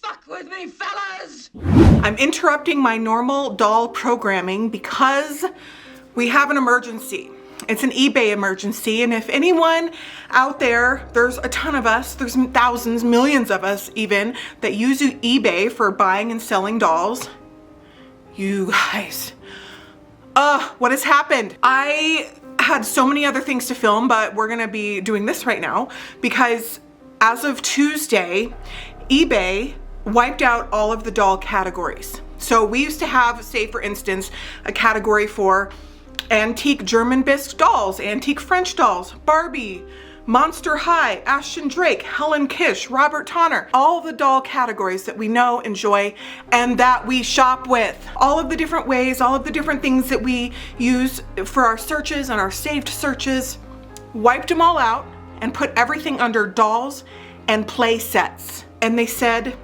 fuck with me, fellas! I'm interrupting my normal doll programming because we have an emergency. It's an eBay emergency, and if anyone out there, there's a ton of us, there's thousands, millions of us even, that use eBay for buying and selling dolls. You guys, what has happened? I had so many other things to film, but we're gonna be doing this right now because as of Tuesday, eBay wiped out all of the doll categories. So we used to have, say for instance, a category for antique German bisque dolls, antique French dolls, Barbie, Monster High, Ashton Drake, Helen Kish, Robert Tonner, all the doll categories that we know, enjoy, and that we shop with. All of the different ways, all of the different things that we use for our searches and our saved searches, wiped them all out and put everything under dolls and play sets. And they said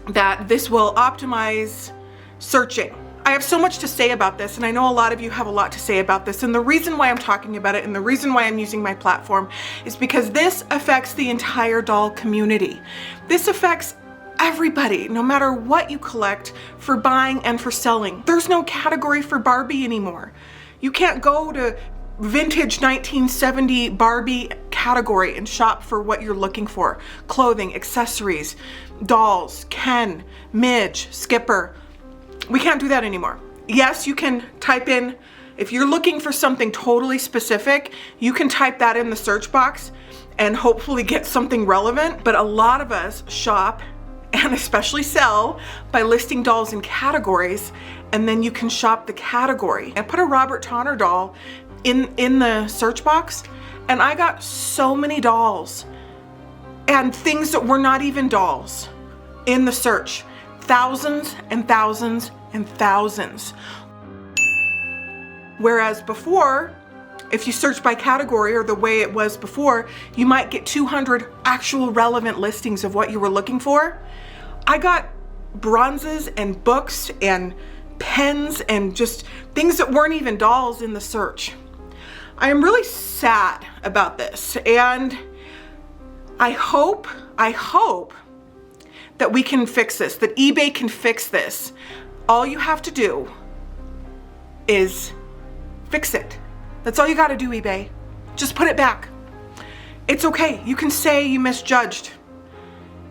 that this will optimize searching. I have so much to say about this, and I know a lot of you have a lot to say about this, and the reason why I'm talking about it and the reason why I'm using my platform is because this affects the entire doll community. This affects everybody, no matter what you collect, for buying and for selling. There's no category for Barbie anymore. You can't go to vintage 1970 Barbie category and shop for what you're looking for. Clothing, accessories, dolls, Ken, Midge, Skipper. We can't do that anymore. Yes, you can type in, if you're looking for something totally specific, you can type that in the search box and hopefully get something relevant. But a lot of us shop and especially sell by listing dolls in categories, and then you can shop the category. I put a Robert Tonner doll in the search box, and I got so many dolls and things that were not even dolls in the search. Thousands and thousands and thousands. Whereas before, if you search by category or the way it was before, you might get 200 actual relevant listings of what you were looking for. I got bronzes and books and pens and just things that weren't even dolls in the search. I am really sad about this, and I hope that we can fix this, that eBay can fix this. All you have to do is fix it. That's all you gotta do, eBay. Just put it back. It's okay, you can say you misjudged.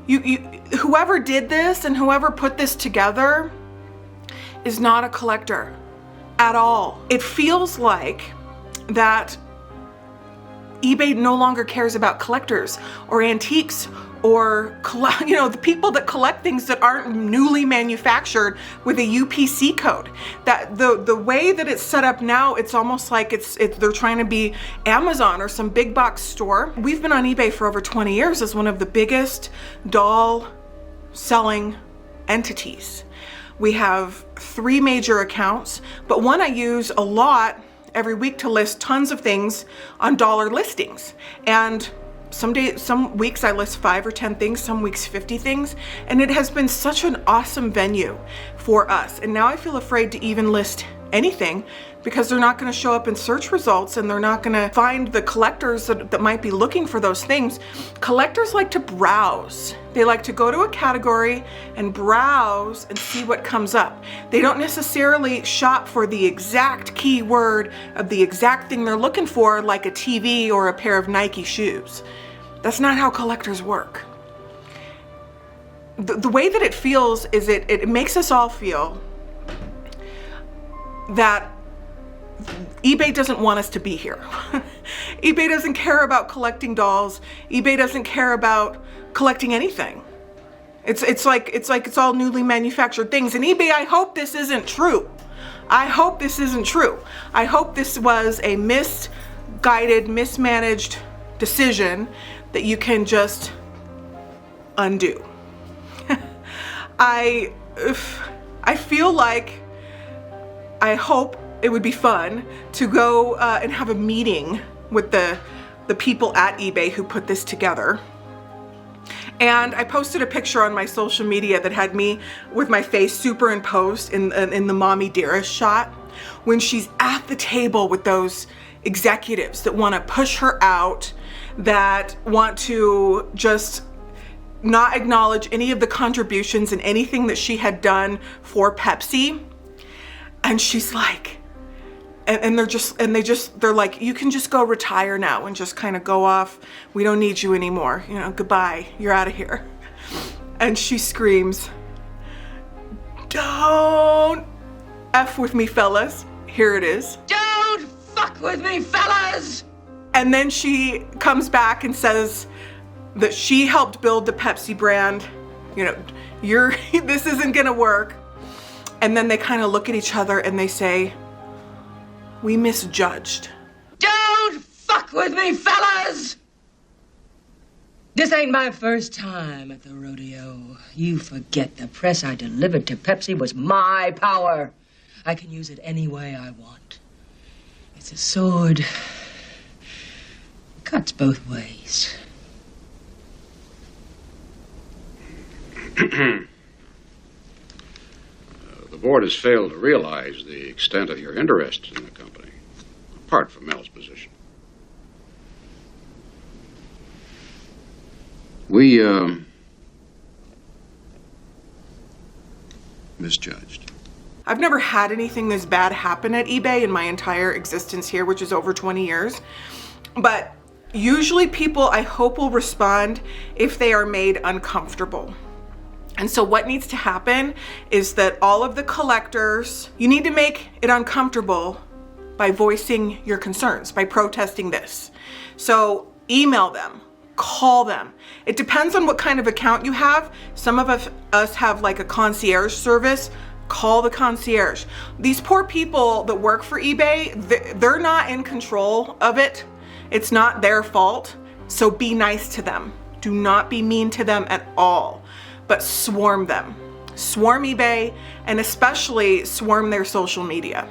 Whoever did this and whoever put this together is not a collector at all. It feels like that eBay no longer cares about collectors or antiques or the people that collect things that aren't newly manufactured with a UPC code. That the way that it's set up now, it's almost like they're trying to be Amazon or some big box store. We've been on eBay for over 20 years as one of the biggest doll selling entities. We have 3 major accounts, but one I use a lot every week to list tons of things on dollar listings. And some weeks I list 5 or 10 things, some weeks 50 things, and it has been such an awesome venue for us. And now I feel afraid to even list anything because they're not going to show up in search results, and they're not going to find the collectors that might be looking for those things. Collectors like to browse. They like to go to a category and browse and see what comes up. They don't necessarily shop for the exact keyword of the exact thing they're looking for, like a TV or a pair of Nike shoes. That's not how collectors work. The way that it feels is it makes us all feel that eBay doesn't want us to be here. eBay doesn't care about collecting dolls. eBay doesn't care about collecting anything. It's like it's all newly manufactured things. And eBay, I hope this isn't true. I hope this isn't true. I hope this was a misguided, mismanaged decision that you can just undo. I feel like, I hope it would be fun to go and have a meeting with the people at eBay who put this together. And I posted a picture on my social media that had me with my face superimposed in the mommy dearest shot when she's at the table with those executives that want to push her out, that want to just not acknowledge any of the contributions and anything that she had done for Pepsi. And she's like, and they're like, you can just go retire now and just kind of go off. We don't need you anymore. You know, goodbye. You're out of here. And she screams, "Don't F with me, fellas." Here it is. Don't fuck with me, fellas! And then she comes back and says that she helped build the Pepsi brand. You know, this isn't gonna work. And then they kind of look at each other and they say, "We misjudged." Don't fuck with me, fellas! This ain't my first time at the rodeo. You forget the press I delivered to Pepsi was my power. I can use it any way I want. It's a sword. It cuts both ways. The board has failed to realize the extent of your interest in the company, apart from Mel's position. We, misjudged. I've never had anything this bad happen at eBay in my entire existence here, which is over 20 years. But usually people, I hope, will respond if they are made uncomfortable. And so what needs to happen is that all of the collectors, you need to make it uncomfortable by voicing your concerns, by protesting this. So email them, call them. It depends on what kind of account you have. Some of us have like a concierge service. Call the concierge. These poor people that work for eBay, they're not in control of it. It's not their fault. So be nice to them. Do not be mean to them at all, but swarm them. Swarm eBay, and especially swarm their social media.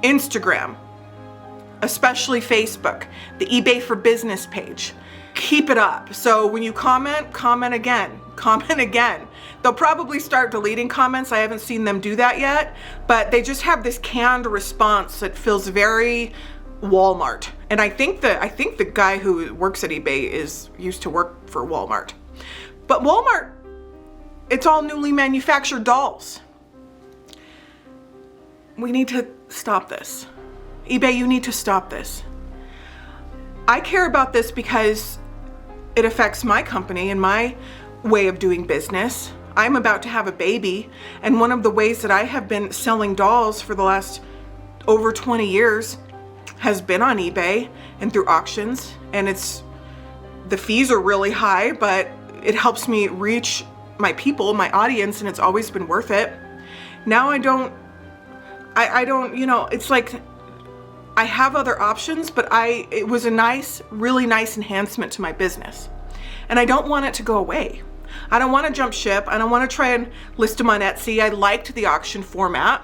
Instagram, especially Facebook, the eBay for Business page. Keep it up. So when you comment, comment again. Comment again. They'll probably start deleting comments. I haven't seen them do that yet, but they just have this canned response that feels very Walmart. And I think the guy who works at eBay used to work for Walmart. But Walmart, it's all newly manufactured dolls. We need to stop this. eBay, you need to stop this. I care about this because it affects my company and my way of doing business. I'm about to have a baby, and one of the ways that I have been selling dolls for the last over 20 years has been on eBay and through auctions, and the fees are really high, but it helps me reach my people, my audience, and it's always been worth it. Now I don't, you know, it's like I have other options, but it was a really nice enhancement to my business. And I don't want it to go away. I don't want to jump ship. I don't want to try and list them on Etsy. I liked the auction format.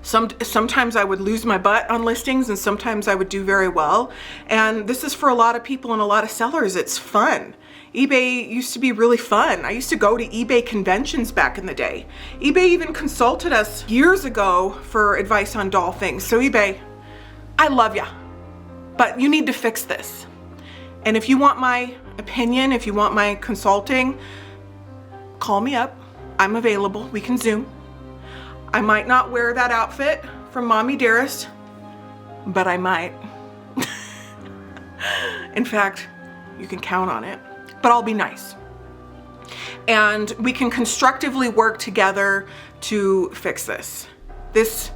Sometimes I would lose my butt on listings, and sometimes I would do very well. And this is for a lot of people and a lot of sellers. It's fun. eBay used to be really fun. I used to go to eBay conventions back in the day. eBay even consulted us years ago for advice on doll things. So eBay, I love ya, but you need to fix this. And if you want my opinion, if you want my consulting, call me up. I'm available. We can Zoom. I might not wear that outfit from Mommy Dearest, but I might. In fact, you can count on it, but I'll be nice. And we can constructively work together to fix this. This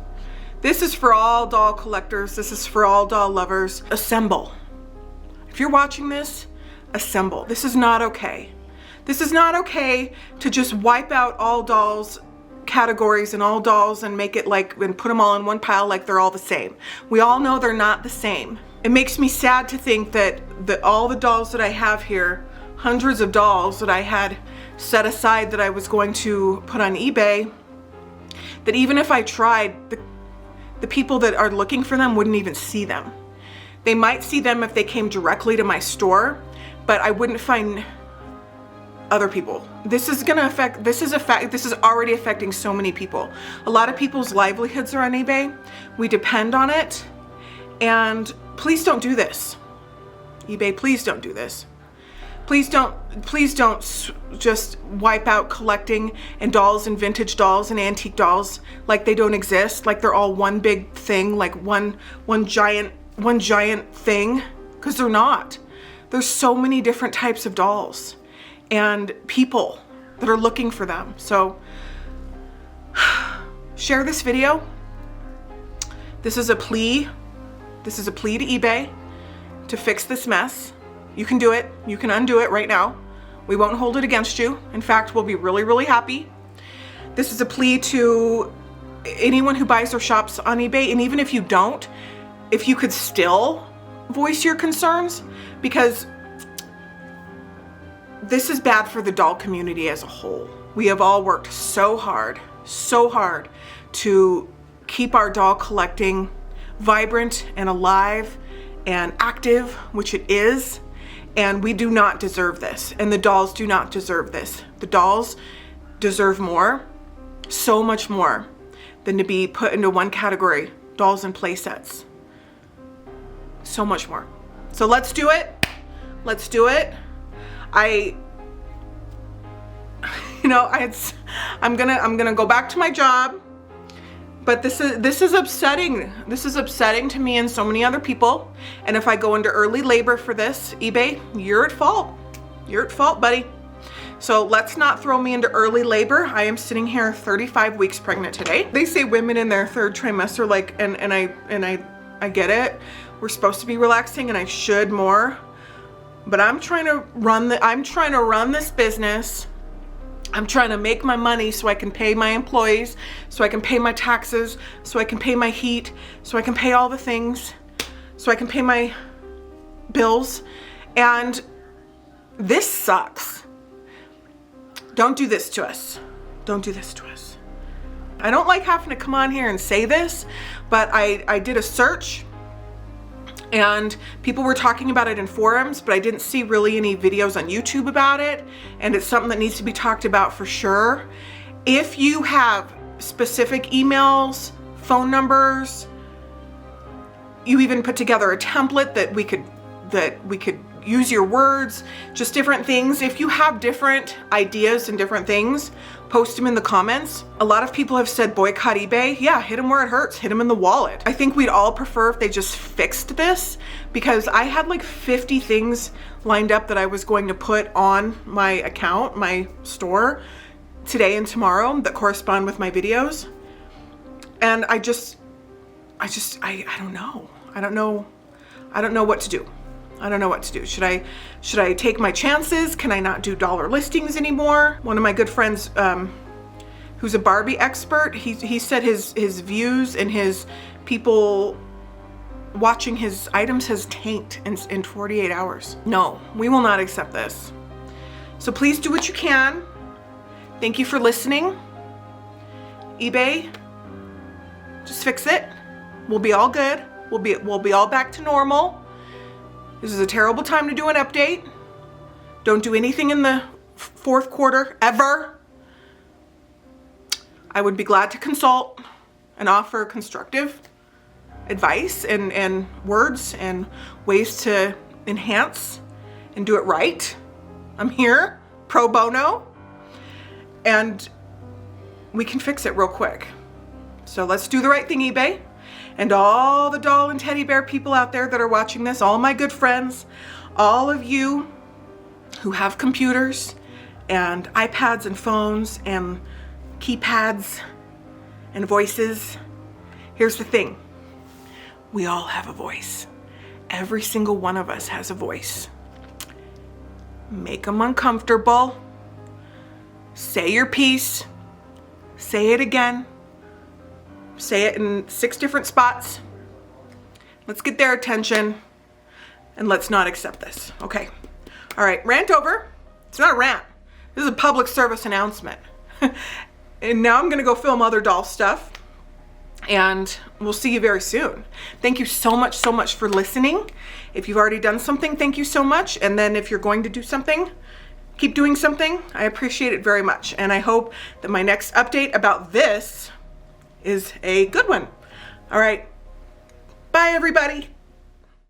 is for all doll collectors. This is for all doll lovers. Assemble. If you're watching this, assemble. This is not okay. This is not okay to just wipe out all dolls categories and all dolls and make it like, and put them all in one pile like they're all the same. We all know they're not the same. It makes me sad to think that all the dolls that I have here, hundreds of dolls that I had set aside that I was going to put on eBay, that even if I tried, the people that are looking for them wouldn't even see them. They might see them if they came directly to my store, but I wouldn't find other people. This is already affecting so many people. A lot of people's livelihoods are on eBay. We depend on it, and please don't do this. eBay, please don't do this. Please don't just wipe out collecting and dolls and vintage dolls and antique dolls like they don't exist, like they're all one big thing, like one giant thing, because they're not. There's so many different types of dolls and people that are looking for them. So share this video. This is a plea. This is a plea to eBay to fix this mess. You can do it. You can undo it right now. We won't hold it against you. In fact, we'll be really, really happy. This is a plea to anyone who buys or shops on eBay, and even if you don't, if you could still voice your concerns, because this is bad for the doll community as a whole. We have all worked so hard to keep our doll collecting vibrant and alive and active, which it is. And we do not deserve this. And the dolls do not deserve this. The dolls deserve more, so much more, than to be put into one category, dolls and play sets. So much more. So let's do it. Let's do it. I'm gonna go back to my job. But this is upsetting. This is upsetting to me and so many other people. And if I go into early labor for this, eBay, you're at fault. You're at fault, buddy. So let's not throw me into early labor. I am sitting here 35 weeks pregnant today. They say women in their third trimester, like, and I get it. We're supposed to be relaxing, and I should more. But I'm trying to run this business. I'm trying to make my money so I can pay my employees, so I can pay my taxes, so I can pay my heat, so I can pay all the things, so I can pay my bills. And this sucks. Don't do this to us. Don't do this to us. I don't like having to come on here and say this, but I did a search and people were talking about it in forums, but I didn't see really any videos on YouTube about it. And it's something that needs to be talked about for sure. If you have specific emails, phone numbers, you even put together a template that we could use your words, just different things. If you have different ideas and different things, post them in the comments. A lot of people have said boycott eBay. Yeah, hit them where it hurts, hit them in the wallet. I think we'd all prefer if they just fixed this, because I had like 50 things lined up that I was going to put on my account, my store, today and tomorrow that correspond with my videos. And I don't know. I don't know what to do. I don't know what to do. Should I take my chances? Can I not do dollar listings anymore? One of my good friends, who's a Barbie expert, he said his views and his people watching his items has tanked in 48 hours. No, we will not accept this. So please do what you can. Thank you for listening. eBay, just fix it. We'll be all good. We'll be all back to normal. This is a terrible time to do an update. Don't do anything in the fourth quarter, ever. I would be glad to consult and offer constructive advice and words and ways to enhance and do it right. I'm here, pro bono, and we can fix it real quick. So let's do the right thing, eBay. And all the doll and teddy bear people out there that are watching this, all my good friends, all of you who have computers and iPads and phones and keypads and voices, here's the thing. We all have a voice. Every single one of us has a voice. Make them uncomfortable. Say your piece. Say it again. Say it in 6 different spots. Let's get their attention and let's not accept this. Okay. All right, rant over. It's not a rant. This is a public service announcement. And now I'm gonna go film other doll stuff and we'll see you very soon. Thank you so much for listening. If you've already done something, thank you so much. And then if you're going to do something, keep doing something. I appreciate it very much. And I hope that my next update about this is a good one. All right. Bye, everybody.